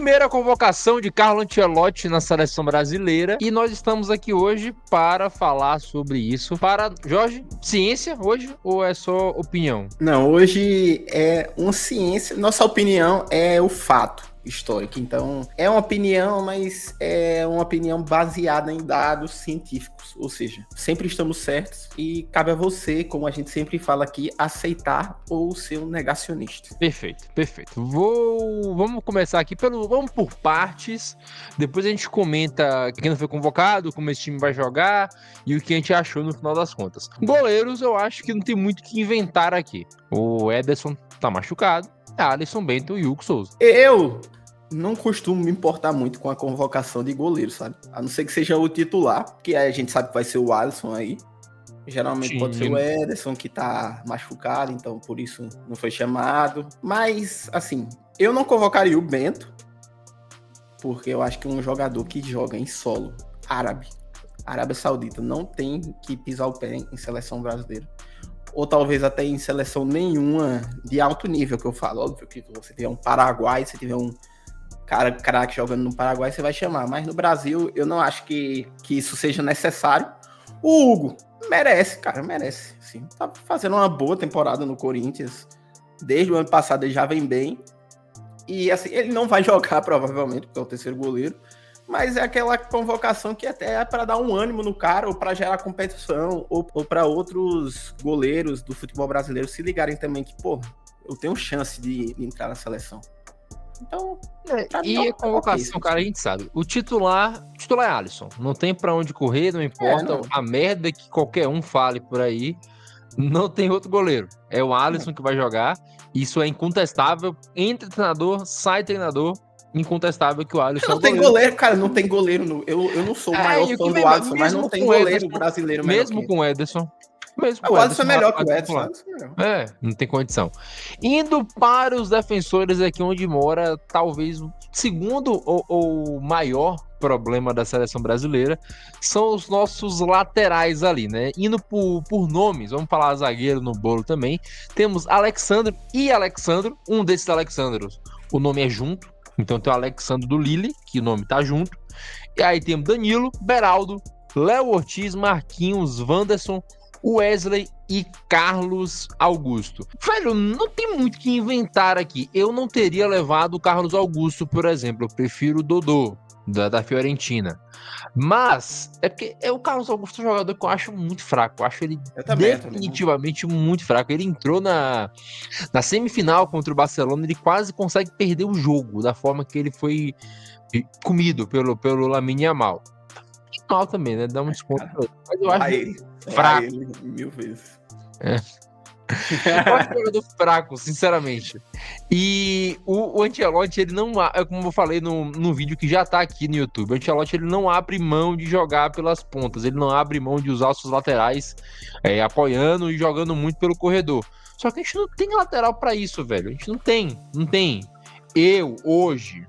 Primeira convocação de Carlo Ancelotti na seleção brasileira e nós estamos aqui hoje para falar sobre isso. Jorge, ciência hoje ou é só opinião? Não, hoje é uma ciência. Nossa opinião é o fato histórico. Então, é uma opinião, mas é uma opinião baseada em dados científicos. Ou seja, sempre estamos certos e cabe a você, como a gente sempre fala aqui, aceitar ou ser um negacionista. Perfeito. Vamos começar aqui vamos por partes. Depois a gente comenta quem não foi convocado, como esse time vai jogar e o que a gente achou no final das contas. Goleiros, eu acho que não tem muito o que inventar aqui. O Ederson tá machucado. Alisson, Bento e Hugo Souza. Eu não costumo me importar muito com a convocação de goleiro, sabe? A não ser que seja o titular, que a gente sabe que vai ser o Alisson aí. Geralmente pode ser o Ederson, que tá machucado, então por isso não foi chamado. Mas, assim, eu não convocaria o Bento, porque eu acho que um jogador que joga em solo Arábia Saudita, não tem que pisar o pé em seleção brasileira. Ou talvez até em seleção nenhuma de alto nível, que eu falo. Óbvio que você tiver um Paraguai, se tiver um cara que jogando no Paraguai, você vai chamar. Mas no Brasil, eu não acho que isso seja necessário. O Hugo merece. Sim. Tá fazendo uma boa temporada no Corinthians. Desde o ano passado ele já vem bem. E assim, ele não vai jogar provavelmente, porque é o terceiro goleiro. Mas é aquela convocação que até é para dar um ânimo no cara, ou para gerar competição, ou para outros goleiros do futebol brasileiro se ligarem também que, pô, eu tenho chance de entrar na seleção. Então, e a convocação, cara, a gente sabe. O titular é Alisson. Não tem pra onde correr, não importa a merda que qualquer um fale por aí. Não tem outro goleiro. É o Alisson que vai jogar. Isso é incontestável. Entra treinador, sai treinador. Incontestável que o Alisson não tem goleiro, cara, não tem goleiro. Eu não sou o maior fã do Alisson, mas não tem goleiro brasileiro mesmo com o Ederson. O Alisson é melhor que o Ederson. Não tem condição. Indo para os defensores aqui onde mora, talvez o segundo ou maior problema da seleção brasileira são os nossos laterais ali, né? Indo por nomes, vamos falar zagueiro no bolo também. Temos Alexandre e Alexandro, um desses Alexandros, o nome é junto. Então tem o Alexandre do Lille, que o nome tá junto. E aí temos Danilo, Beraldo, Léo Ortiz, Marquinhos, Wanderson, Wesley e Carlos Augusto. Velho, não tem muito o que inventar aqui. Eu não teria levado o Carlos Augusto, por exemplo. Eu prefiro o Dodô, da Fiorentina. Mas é porque o Carlos Augusto é um jogador que eu acho muito fraco. Eu acho ele definitivamente muito fraco. Ele entrou na semifinal contra o Barcelona, ele quase consegue perder o jogo da forma que ele foi comido pelo Lamine Yamal. Mal também, né? Dá um desconto. Mas eu acho fraco. Ele, 1000 vezes. Eu acho um jogador fraco, sinceramente. E o Ancelotti, ele não, como eu falei no vídeo que já tá aqui no YouTube, o Ancelotti, ele não abre mão de jogar pelas pontas, ele não abre mão de usar os seus laterais apoiando e jogando muito pelo corredor. Só que a gente não tem lateral pra isso, velho. A gente não tem. Eu, hoje,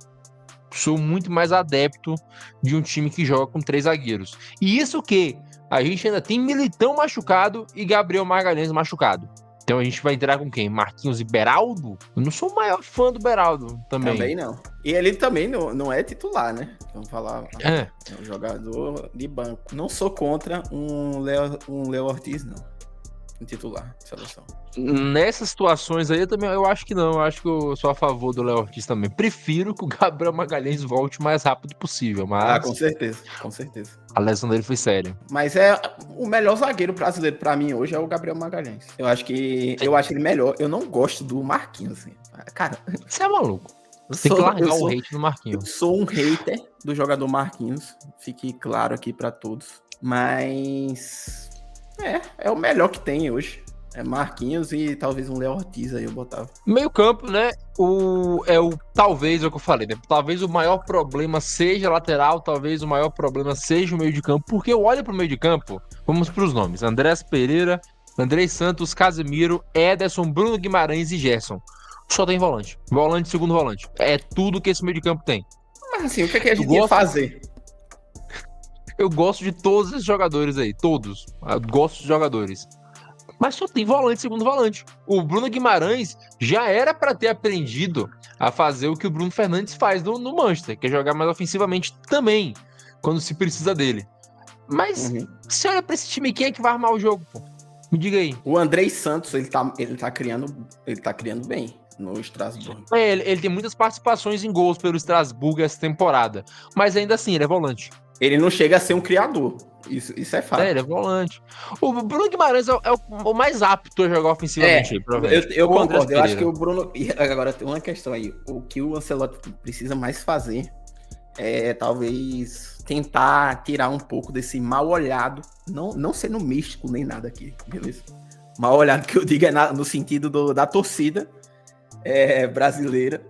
sou muito mais adepto de um time que joga com 3 zagueiros. E isso que a gente ainda tem Militão machucado e Gabriel Magalhães machucado. Então a gente vai entrar com quem? Marquinhos e Beraldo? Eu não sou o maior fã do Beraldo também. Também não. E ele também não é titular, né? Vamos falar. É um jogador de banco. Não sou contra um Léo Ortiz, não. Um titular de seleção. Nessas situações aí eu acho que não. Eu acho que eu sou a favor do Léo Ortiz também. Prefiro que o Gabriel Magalhães volte o mais rápido possível. Mas... com certeza. A lesão dele foi séria. Mas é o melhor zagueiro brasileiro pra mim hoje é o Gabriel Magalhães. Eu acho ele melhor. Eu não gosto do Marquinhos, assim. Cara, você é maluco. Você tem que largar o hate no Marquinhos. Eu sou um hater do jogador Marquinhos. Fique claro aqui pra todos. Mas... É o melhor que tem hoje. É Marquinhos e talvez um Léo Ortiz aí eu botava. Meio campo, né? Talvez é o que eu falei, né? Talvez o maior problema seja lateral, talvez o maior problema seja o meio de campo. Porque eu olho pro meio de campo, vamos pros nomes. Andrés Pereira, Andrei Santos, Casemiro, Ederson, Bruno Guimarães e Gerson. Só tem volante. Volante, segundo volante. É tudo que esse meio de campo tem. Mas assim, o que a gente ia fazer? Eu gosto de todos esses jogadores aí, todos. Eu gosto de jogadores. Mas só tem volante, segundo volante. O Bruno Guimarães já era para ter aprendido a fazer o que o Bruno Fernandes faz no Manchester, que é jogar mais ofensivamente também, quando se precisa dele. Mas, se olha pra esse time, quem é que vai armar o jogo, pô? Me diga aí. O Andrei Santos, ele tá criando bem no Strasbourg. Ele tem muitas participações em gols pelo Strasbourg essa temporada, mas ainda assim, ele é volante. Ele não chega a ser um criador, isso é fato. Ele é volante. O Bruno Guimarães é o mais apto a jogar ofensivamente. Eu concordo, eu acho que o Bruno... Agora, tem uma questão aí, o que o Ancelotti precisa mais fazer é talvez tentar tirar um pouco desse mal olhado, não sendo místico nem nada aqui, beleza? Mal olhado que eu digo é no sentido da torcida brasileira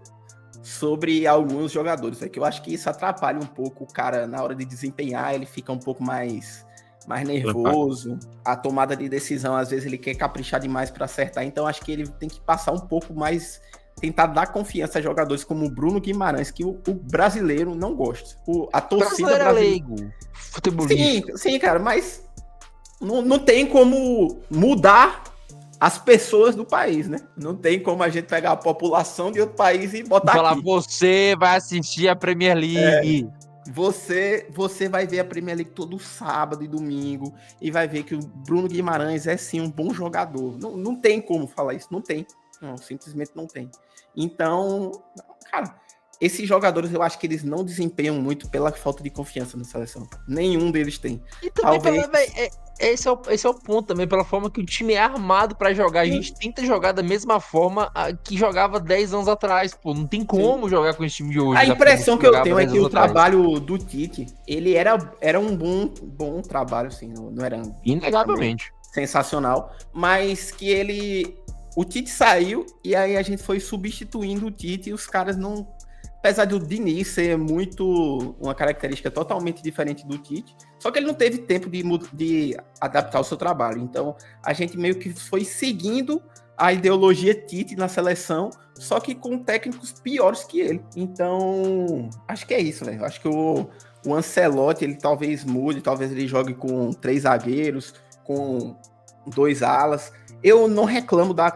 sobre alguns jogadores. É que eu acho que isso atrapalha um pouco o cara na hora de desempenhar, ele fica um pouco mais nervoso, a tomada de decisão, às vezes ele quer caprichar demais para acertar, então acho que ele tem que passar um pouco mais, tentar dar confiança a jogadores como o Bruno Guimarães, que o brasileiro não gosta. A torcida brasileira... Futebolista. Sim, cara, mas não tem como mudar as pessoas do país, né? Não tem como a gente pegar a população de outro país e botar aqui. Falar, você vai assistir a Premier League. Você vai ver a Premier League todo sábado e domingo e vai ver que o Bruno Guimarães é sim um bom jogador. Não tem como falar isso, não tem. Não, simplesmente não tem. Então, cara, esses jogadores eu acho que eles não desempenham muito pela falta de confiança na seleção. Nenhum deles tem. E também esse é o ponto também, pela forma que o time é armado pra jogar. A gente tenta jogar da mesma forma que jogava 10 anos atrás, pô. Não tem como jogar com esse time de hoje. A impressão que eu tenho é que o trabalho do Tite, ele era um bom trabalho, assim, não era... Inegavelmente. Sensacional, mas que o Tite saiu e aí a gente foi substituindo o Tite e os caras não... Apesar do Diniz ser uma característica totalmente diferente do Tite, só que ele não teve tempo de adaptar o seu trabalho. Então, a gente meio que foi seguindo a ideologia Tite na seleção, só que com técnicos piores que ele. Então, acho que é isso, velho. Acho que o Ancelotti, ele talvez mude, talvez ele jogue com 3 zagueiros, com 2 alas. Eu não reclamo da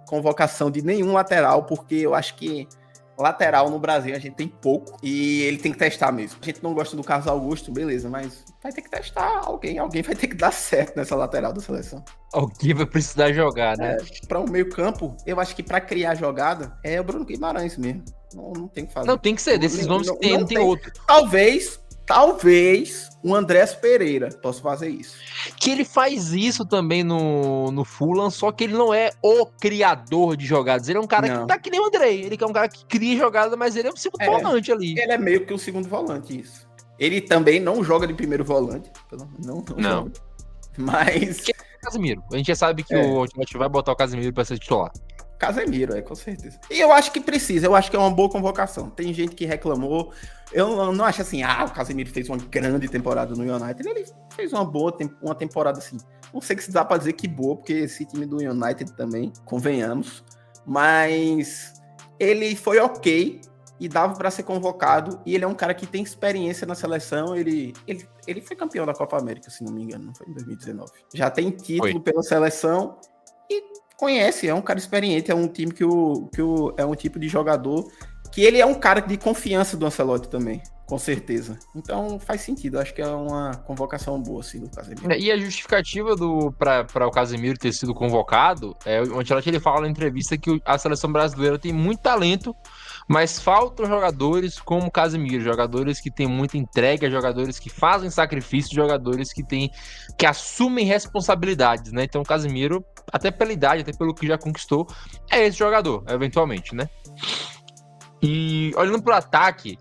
convocação de nenhum lateral, porque eu acho que lateral no Brasil a gente tem pouco e ele tem que testar mesmo. A gente não gosta do Carlos Augusto, beleza, mas vai ter que testar alguém vai ter que dar certo nessa lateral da seleção. Alguém vai precisar jogar, né? Para o meio campo, eu acho que para criar jogada é o Bruno Guimarães mesmo. Não tem que fazer. Não, tem que ser, desses nomes que tem, não tem outro. Talvez o Andrés Pereira possa fazer isso. Que ele faz isso também no Fulham, só que ele não é o criador de jogadas. Ele é um cara que tá que nem o Andrei. Ele é um cara que cria jogada, mas ele é um segundo volante ali. Ele é meio que o segundo volante, isso. Ele também não joga de primeiro volante. Não. Joga. Mas... Que é o Casemiro. A gente já sabe que o Ancelotti vai botar o Casemiro pra ser titular. Casemiro, com certeza. E eu acho que precisa, eu acho que é uma boa convocação. Tem gente que reclamou. Eu não acho assim, o Casemiro fez uma grande temporada no United. Ele fez uma temporada assim. Não sei se dá pra dizer que boa, porque esse time do United também, convenhamos. Mas ele foi ok e dava pra ser convocado. E ele é um cara que tem experiência na seleção. Ele foi campeão da Copa América, se não me engano, não foi em 2019. Já tem título pela seleção e conhece, é um cara experiente, é um time é um tipo de jogador que ele é um cara de confiança do Ancelotti também, com certeza. Então faz sentido, acho que é uma convocação boa assim do Casemiro. E a justificativa para o Casemiro ter sido convocado, o Ancelotti ele fala na entrevista que a seleção brasileira tem muito talento, mas faltam jogadores como o Casemiro, jogadores que têm muita entrega, jogadores que fazem sacrifício, jogadores que assumem responsabilidades, né? Então o Casemiro, até pela idade, até pelo que já conquistou, é esse jogador, eventualmente, né? E olhando pro ataque,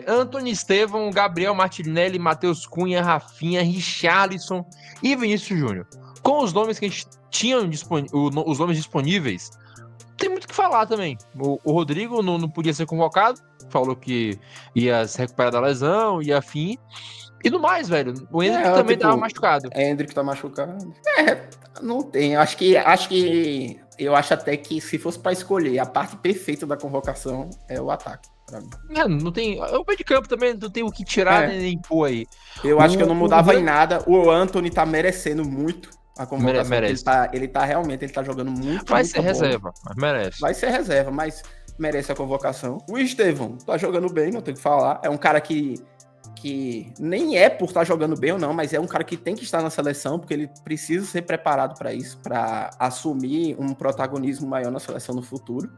Antony Estevão, Gabriel Martinelli, Matheus Cunha, Rafinha, Richarlison e Vinícius Júnior. Com os nomes que a gente tinha os nomes disponíveis, tem muito o que falar também. O Rodrigo não podia ser convocado, falou que ia se recuperar da lesão e afim. E no mais, velho, o Hendrick também tava machucado. Hendrick tá machucado. Não tem. Eu acho até que se fosse pra escolher a parte perfeita da convocação é o ataque. Não tem. O meio de campo também não tem o que tirar nem pôr aí. Eu acho que eu não mudava em nada. O Antony tá merecendo muito a convocação. Merece. Ele tá realmente, ele tá jogando muito. Vai ser reserva, mas merece. Vai ser reserva, mas merece a convocação. O Estevão tá jogando bem, não tem o que falar. É um cara que nem é por estar jogando bem ou não, mas é um cara que tem que estar na seleção, porque ele precisa ser preparado para isso, para assumir um protagonismo maior na seleção no futuro.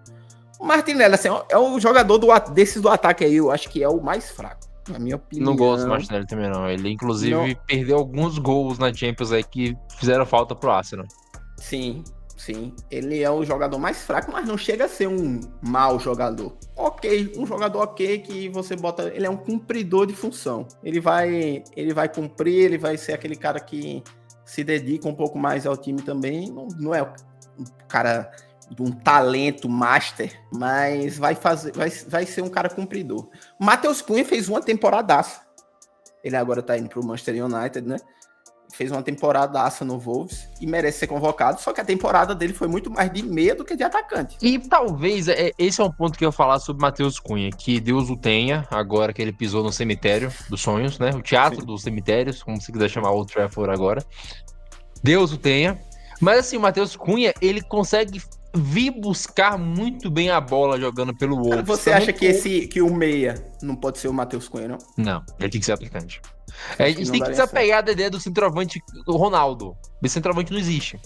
O Martinelli, assim, é o jogador desses do ataque aí, eu acho que é o mais fraco, na minha opinião. Não gosto do Martinelli também, não. Ele, inclusive, perdeu alguns gols na Champions aí que fizeram falta pro Arsenal. Sim. Ele é o jogador mais fraco, mas não chega a ser um mau jogador. Um jogador ok que você bota... Ele é um cumpridor de função. Ele vai cumprir, ele vai ser aquele cara que se dedica um pouco mais ao time também. Não é um cara de um talento master, mas vai ser um cara cumpridor. O Matheus Cunha fez uma temporadaça. Ele agora tá indo pro Manchester United, né? Fez uma temporadaça no Wolves e merece ser convocado, só que a temporada dele foi muito mais de meia do que de atacante. E talvez, esse é um ponto que eu ia falar sobre Matheus Cunha, que Deus o tenha, agora que ele pisou no cemitério dos sonhos, né? O teatro dos cemitérios, como se quiser chamar Old Trafford agora. Deus o tenha. Mas assim, o Matheus Cunha, ele consegue vir buscar muito bem a bola jogando pelo Wolves. Cara, você acha que o meia não pode ser o Matheus Cunha, não? Não, ele tem que ser atacante. A gente tem que desapegar da ideia do centroavante do Ronaldo. Esse centroavante não existe.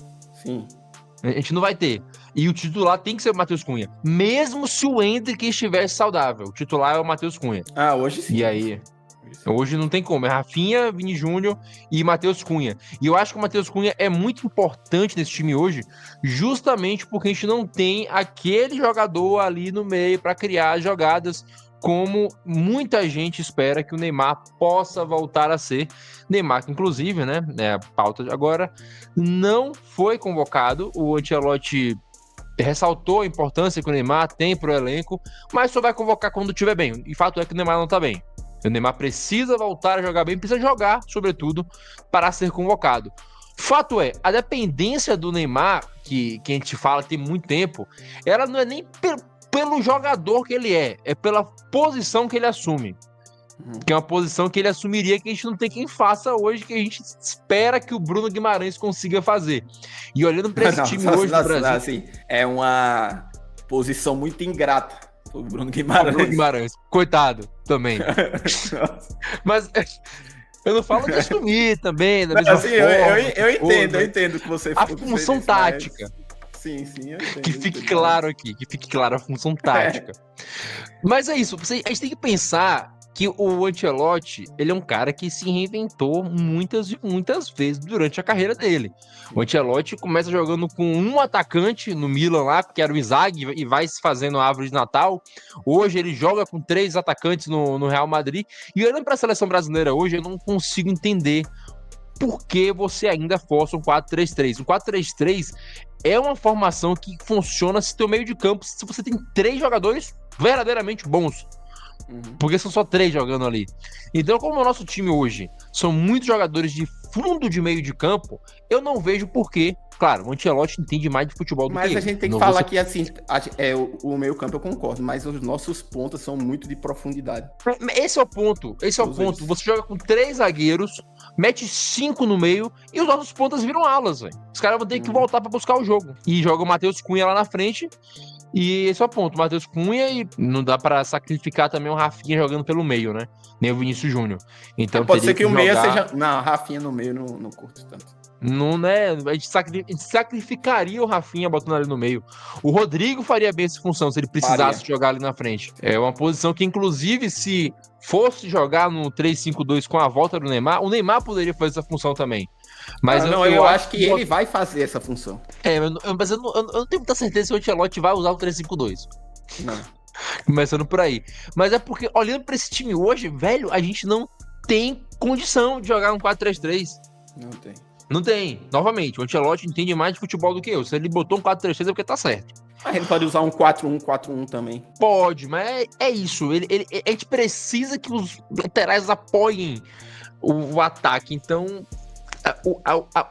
Sim. A gente não vai ter. E o titular tem que ser o Matheus Cunha. Mesmo se o Endrick estivesse saudável. O titular é o Matheus Cunha. Hoje sim. E aí... Hoje não tem como. É Rafinha, Vini Júnior e Matheus Cunha. E eu acho que o Matheus Cunha é muito importante nesse time hoje, justamente porque a gente não tem aquele jogador ali no meio para criar jogadas como muita gente espera que o Neymar possa voltar a ser. Neymar, que inclusive, né, a pauta de agora, não foi convocado. O Ancelotti ressaltou a importância que o Neymar tem para o elenco, mas só vai convocar quando estiver bem. E fato é que o Neymar não está bem. O Neymar precisa voltar a jogar bem, precisa jogar, sobretudo, para ser convocado. Fato é, a dependência do Neymar, que a gente fala que tem muito tempo, ela não é nem pelo jogador que ele é pela posição que ele assume. Que é uma posição que ele assumiria que a gente não tem quem faça hoje, que a gente espera que o Bruno Guimarães consiga fazer. E olhando para esse time hoje do Brasil... Assim, é uma posição muito ingrata o Bruno Guimarães. Coitado, também. Mas eu não falo de assumir também, da mesma forma. Eu entendo que você... A função tática. Mas... Sim, eu entendo. Que fique claro aqui, que fique claro a função tática. Mas é isso, a gente tem que pensar que o Ancelotti, ele é um cara que se reinventou muitas e muitas vezes durante a carreira dele. O Ancelotti começa jogando com um atacante no Milan lá, que era o Inzaghi, e vai se fazendo a árvore de Natal. Hoje ele joga com 3 atacantes no Real Madrid. E olhando para a seleção brasileira hoje, eu não consigo entender por que você ainda força um 4-3-3. O 4-3-3 é uma formação que funciona se teu meio de campo, se você tem 3 jogadores verdadeiramente bons. Porque são só 3 jogando ali. Então, como o nosso time hoje são muitos jogadores de fundo de meio de campo, eu não vejo porquê. Claro, o Ancelotti entende mais de futebol do que eu. Mas a gente tem que falar que, assim, o meio campo eu concordo, mas os nossos pontas são muito de profundidade. Esse é o ponto. Você joga com 3 zagueiros, mete 5 no meio e os nossos pontas viram alas, velho. Os caras vão ter que voltar pra buscar o jogo. E joga o Matheus Cunha lá na frente. E esse é o ponto, o Matheus Cunha, e não dá pra sacrificar também o Rafinha jogando pelo meio, né? Nem o Vinícius Júnior. Então pode ser que o meia seja... Não, Rafinha no meio não curto tanto. Não, né? A gente sacrificaria o Rafinha botando ali no meio. O Rodrigo faria bem essa função se ele precisasse jogar ali na frente. É uma posição que, inclusive, se fosse jogar no 3-5-2 com a volta do Neymar, o Neymar poderia fazer essa função também. Mas eu acho que ele vai fazer essa função. Mas eu não tenho muita certeza se o Ancelotti vai usar o 3-5-2. Não. Começando por aí. Mas é porque, olhando pra esse time hoje, velho, a gente não tem condição de jogar um 4-3-3. Não tem. Novamente, o Ancelotti entende mais de futebol do que eu. Se ele botou um 4-3-3 é porque tá certo. Mas ele pode usar um 4-1-4-1 também. Pode, mas é isso. A gente precisa que os laterais apoiem o ataque. Então,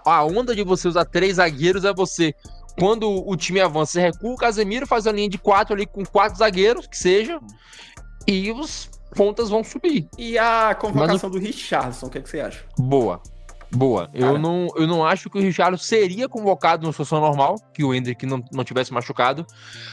a onda de você usar 3 zagueiros é você... Quando o time avança, você recua o Casemiro, faz a linha de 4 ali com 4 zagueiros, que seja, e os pontas vão subir. E a convocação do Richarlison, o que você acha? Boa. Boa. Cara, Eu não acho que o Richarlison seria convocado numa situação normal, que o Endrick não tivesse machucado.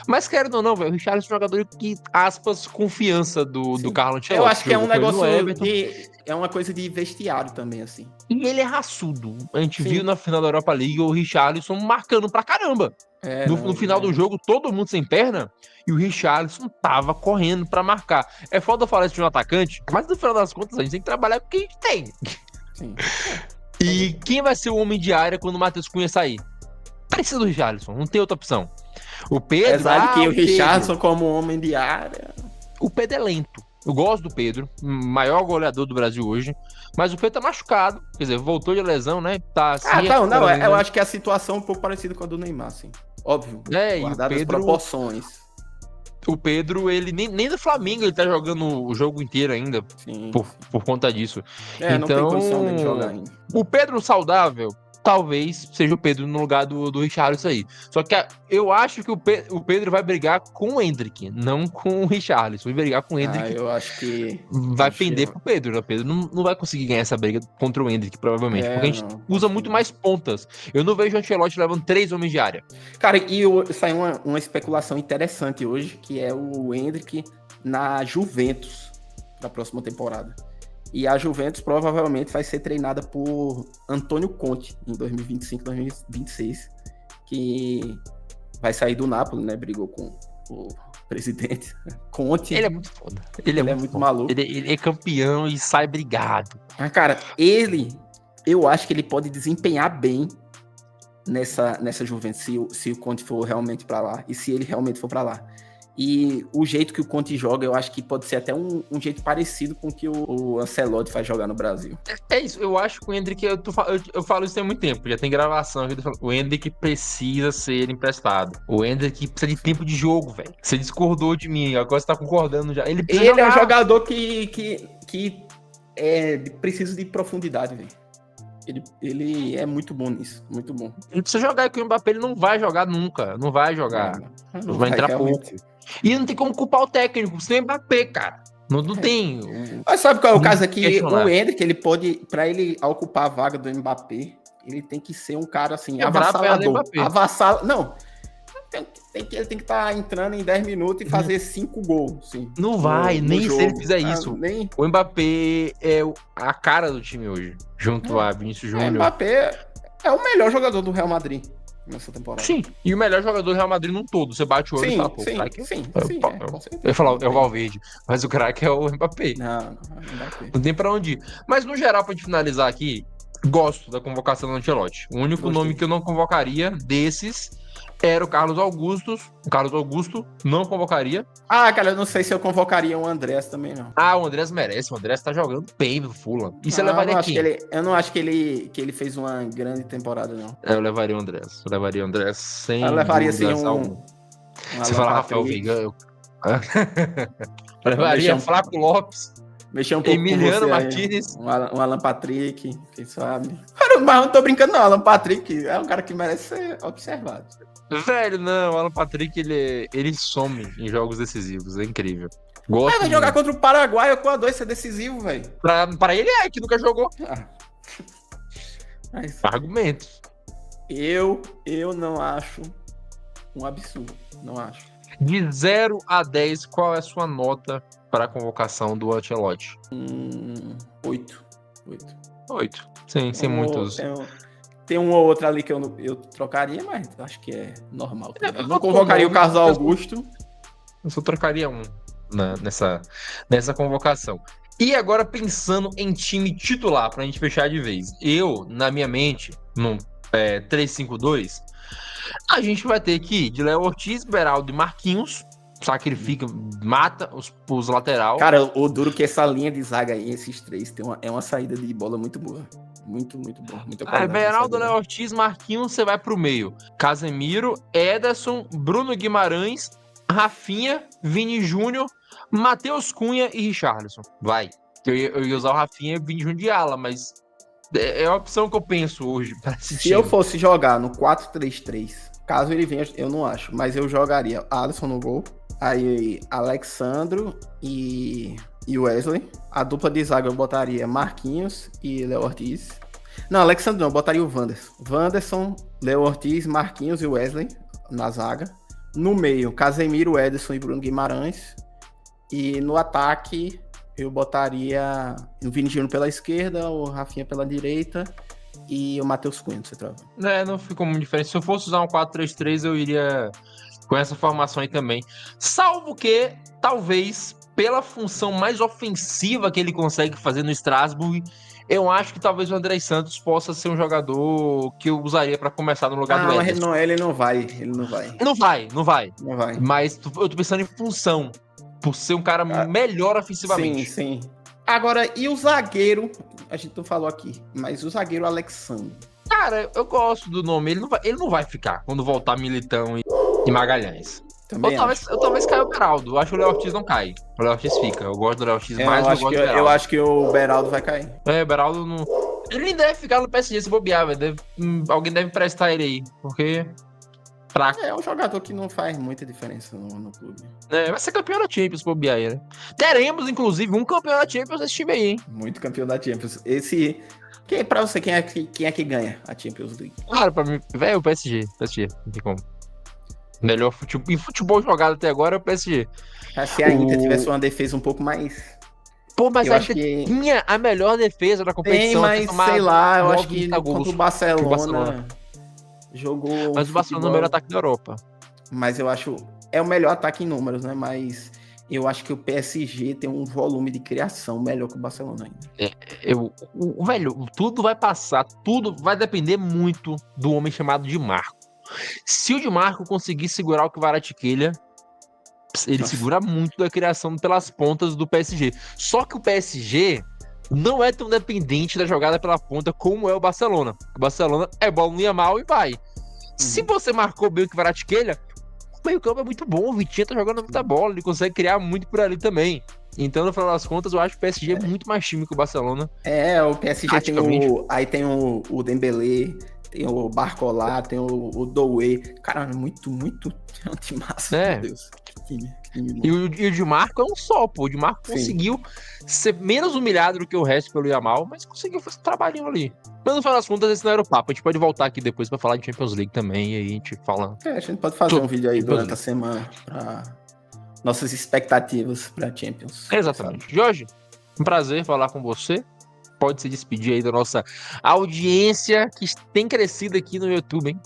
Mas querendo ou não, velho, o Richarlison é um jogador que, aspas, confiança do sim. Carlo Eu Ancelotti. acho que é um Jogou com ele no negócio Everton. de. É uma coisa de vestiário também, assim. E ele é raçudo. A gente viu Sim. na final da Europa League o Richarlison marcando pra caramba. Não, No final do é. jogo, todo mundo sem perna, e o Richarlison tava correndo pra marcar. É foda falar isso de um atacante, mas no final das contas a gente tem que trabalhar com o que a gente tem. Sim. E quem vai ser o homem de área quando o Matheus Cunha sair? Precisa do Richarlison, não tem outra opção. O Pedro, Apesar de que o Pedro. Richardson, como homem de área. O Pedro é lento. Eu gosto do Pedro, maior goleador do Brasil hoje, mas o Pedro tá machucado, quer dizer, voltou de lesão, né? Tá se Não, recuperando eu ainda. acho que a situação é um pouco parecida com a do Neymar, assim. Óbvio. E o Guardadas as Pedro, proporções. ele nem do Flamengo ele tá jogando o jogo inteiro ainda, Sim, por, sim. por conta disso. Não tem Então, condição dele jogar ainda. o Pedro saudável, talvez seja o Pedro no lugar do Richarlison aí. Só que eu acho que o Pedro vai brigar com o Endrick, não com o Richarlison. Vai brigar com o Endrick, Eu acho que. vai pender pro Pedro, né? O Pedro não vai conseguir ganhar essa briga contra o Endrick, provavelmente, porque a gente Não, usa acho muito que mais pontas. Eu não vejo o Ancelotti levando 3 homens de área. Cara, saiu uma especulação interessante hoje, que é o Endrick na Juventus, da próxima temporada. E a Juventus provavelmente vai ser treinada por Antônio Conte em 2025, 2026, que vai sair do Napoli, né? Brigou com o presidente Conte. Ele é muito foda. Ele é muito maluco. Ele é campeão e sai brigado. Mas, cara, eu acho que ele pode desempenhar bem nessa Juventus, se o Conte for realmente para lá, e se ele realmente for para lá. E o jeito que o Conte joga, eu acho que pode ser até um jeito parecido com o que o Ancelotti faz jogar no Brasil. É isso, eu acho que o Endrick, eu falo isso tem muito tempo, já tem gravação aqui, o Endrick precisa ser emprestado. O Endrick precisa de tempo de jogo, velho. Você discordou de mim, agora você tá concordando já. Ele precisa é um jogador que precisa de profundidade, velho. Ele é muito bom nisso, muito bom. Ele precisa jogar, e com o Mbappé ele não vai jogar nunca, não vai jogar. Não vai entrar realmente. pouco. E não tem como culpar o técnico, sem o Mbappé, cara. Não tem. Mas sabe qual é o caso aqui? questionar. O Endrick, ele pode, pra ele ocupar a vaga do Mbappé, ele tem que ser um cara assim, Quebrar a perna do avassalador. Não. Ele tem que estar entrando em 10 minutos e fazer 5 gols. Sim, Não vai, no nem jogo. se ele fizer isso. Nem... O Mbappé é a cara do time hoje, junto a Vinícius Júnior. O Mbappé é o melhor jogador do Real Madrid nessa temporada. Sim, e o melhor jogador do Real Madrid num todo. Você bate o olho e fala, pô, sim, craque. sim, Eu ia falar, é o Valverde, mas o craque é o Mbappé. Não, é o Mbappé. Não tem pra onde ir. Mas no geral, pra gente finalizar aqui, gosto da convocação do Ancelotti. O único nome que eu não convocaria desses era o Carlos Augusto. O Carlos Augusto não convocaria. Cara, eu não sei se eu convocaria o Andrés também, não. O Andrés merece. O Andrés tá jogando bem no Fulham. E você levaria quem? Eu não acho que ele fez uma grande temporada, não. Eu levaria o Andrés. Sem Eu levaria, assim, Você fala Rafael Veiga. Eu levaria Flávio Lopes. Mexer um pouco Emiliano com você Martínez. Um Alan Patrick, quem sabe. Mas não tô brincando, não. Alan Patrick é um cara que merece ser observado. Velho, não. O Alan Patrick, ele some em jogos decisivos. É incrível. Gosto vai jogar contra o Paraguai ou com a 2 ser decisivo, velho. Pra ele que nunca jogou. Mas argumentos. Eu não acho um absurdo. Não acho. De 0 a 10, qual é a sua nota para a convocação do Ancelotti? 8. 8. Sem muitos. Tem um ou outro ali que eu trocaria, mas acho que é normal. Eu não convocaria o Carlos Augusto. Eu só trocaria um nessa convocação. E agora pensando em time titular, pra gente fechar de vez. Eu, na minha mente, no 3-5-2, a gente vai ter que ir de Léo Ortiz, Beraldo e Marquinhos. Sacrifica, mata os lateral. Cara, o duro que essa linha de zaga aí, esses três, é uma saída de bola muito boa. Muito bom. Beraldo, Léo Ortiz, Marquinhos, você vai pro meio. Casemiro, Ederson, Bruno Guimarães, Rafinha, Vini Júnior, Matheus Cunha e Richarlison. Vai. Eu ia usar o Rafinha e Vini Júnior de ala, mas é a opção que eu penso hoje. Se eu fosse jogar no 4-3-3, caso ele venha, eu não acho, mas eu jogaria Alisson no gol, aí Alexandro e Wesley. A dupla de zaga eu botaria Marquinhos e Léo Ortiz. Não, Alexandre não, eu botaria o Wanderson. Wanderson, Léo Ortiz, Marquinhos e Wesley na zaga. No meio, Casemiro, Ederson e Bruno Guimarães. E no ataque, eu botaria o Vini Júnior pela esquerda, o Rafinha pela direita e o Matheus Cunha no centroavante. Não ficou muito diferente. Se eu fosse usar um 4-3-3, eu iria com essa formação aí também. Salvo que, talvez, pela função mais ofensiva que ele consegue fazer no Strasbourg, eu acho que talvez o André Santos possa ser um jogador que eu usaria para começar no lugar do Ederson. Mas ele não vai. Não vai. Mas eu tô pensando em função, por ser um cara melhor ofensivamente. Sim. Agora, e o zagueiro? A gente não falou aqui, mas o zagueiro Alexandre. Cara, eu gosto do nome. Ele não vai ficar quando voltar Militão e Magalhães. Ou talvez caia o Beraldo. Eu acho que o Léo Ortiz não cai. O Léo Ortiz fica. Eu gosto do Léo Ortiz mais do que o Beraldo. Eu acho que o Beraldo vai cair. O Beraldo não... Ele nem deve ficar no PSG se bobear, velho. Alguém deve emprestar ele aí. Porque... É um jogador que não faz muita diferença no clube. Vai ser campeão da Champions, se bobear aí, né? Teremos, inclusive, um campeão da Champions nesse time aí, hein? Muito campeão da Champions. Pra você, quem é que ganha a Champions League? Claro, pra mim, velho, o PSG, não tem como. Melhor futebol, em futebol jogado até agora é o PSG. Se a Inter tivesse uma defesa um pouco mais... Pô, mas a Inter tinha a melhor defesa da competição. Tem, mas sei lá, eu acho que contra o Barcelona jogou... Mas o Barcelona é o melhor ataque da Europa. Mas eu acho... É o melhor ataque em números, né? Mas eu acho que o PSG tem um volume de criação melhor que o Barcelona ainda. Velho, tudo vai passar, tudo vai depender muito do homem chamado Di Marco. Se o Di Marco conseguir segurar o Kvaratskhelia, ele segura muito da criação pelas pontas do PSG. Só que o PSG não é tão dependente da jogada pela ponta como é o Barcelona. O Barcelona é bola no Yamal e vai. Se você marcou bem o Kvaratskhelia, o meio campo é muito bom, o Vitinha tá jogando muita bola, ele consegue criar muito por ali também. Então, no final das contas, eu acho que o PSG é muito mais time que o Barcelona. O PSG tem o Dembélé, tem o Barcola, tem o Doué. Cara, é muito massa, meu Deus. Que time. E o Di Marco é um só, pô. O Di Marco conseguiu ser menos humilhado do que o resto pelo Yamal, mas conseguiu fazer um trabalhinho ali. Mas no final das contas, esse não era o papo. A gente pode voltar aqui depois pra falar de Champions League também, e aí a gente fala... A gente pode fazer um vídeo aí durante a semana pra nossas expectativas pra Champions. Exatamente. Sabe? Jorge, um prazer falar com você. Pode se despedir aí da nossa audiência que tem crescido aqui no YouTube, hein?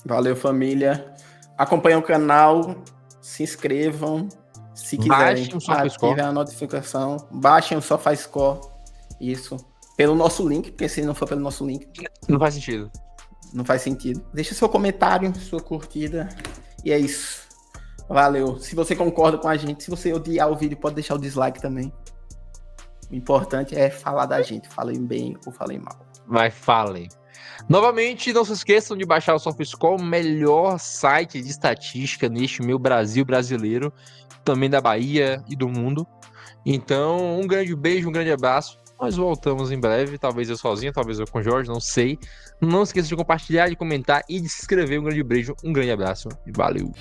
Valeu, família. Acompanhem o canal, se inscrevam. Se quiserem, ativem a notificação. Baixem o SofaScore. Isso. Pelo nosso link, porque se não for pelo nosso link... Não faz sentido. Não faz sentido. Deixa seu comentário, sua curtida. E é isso. Valeu. Se você concorda com a gente, se você odiar o vídeo, pode deixar o dislike também. O importante é falar da gente. Falei bem ou falei mal. Mas falem. Novamente, não se esqueçam de baixar o SofaScore, o melhor site de estatística neste meu Brasil brasileiro, também da Bahia e do mundo. Então, um grande beijo, um grande abraço. Nós voltamos em breve, talvez eu sozinho, talvez eu com o Jorge, não sei. Não esqueça de compartilhar, de comentar e de se inscrever. Um grande beijo, um grande abraço e valeu!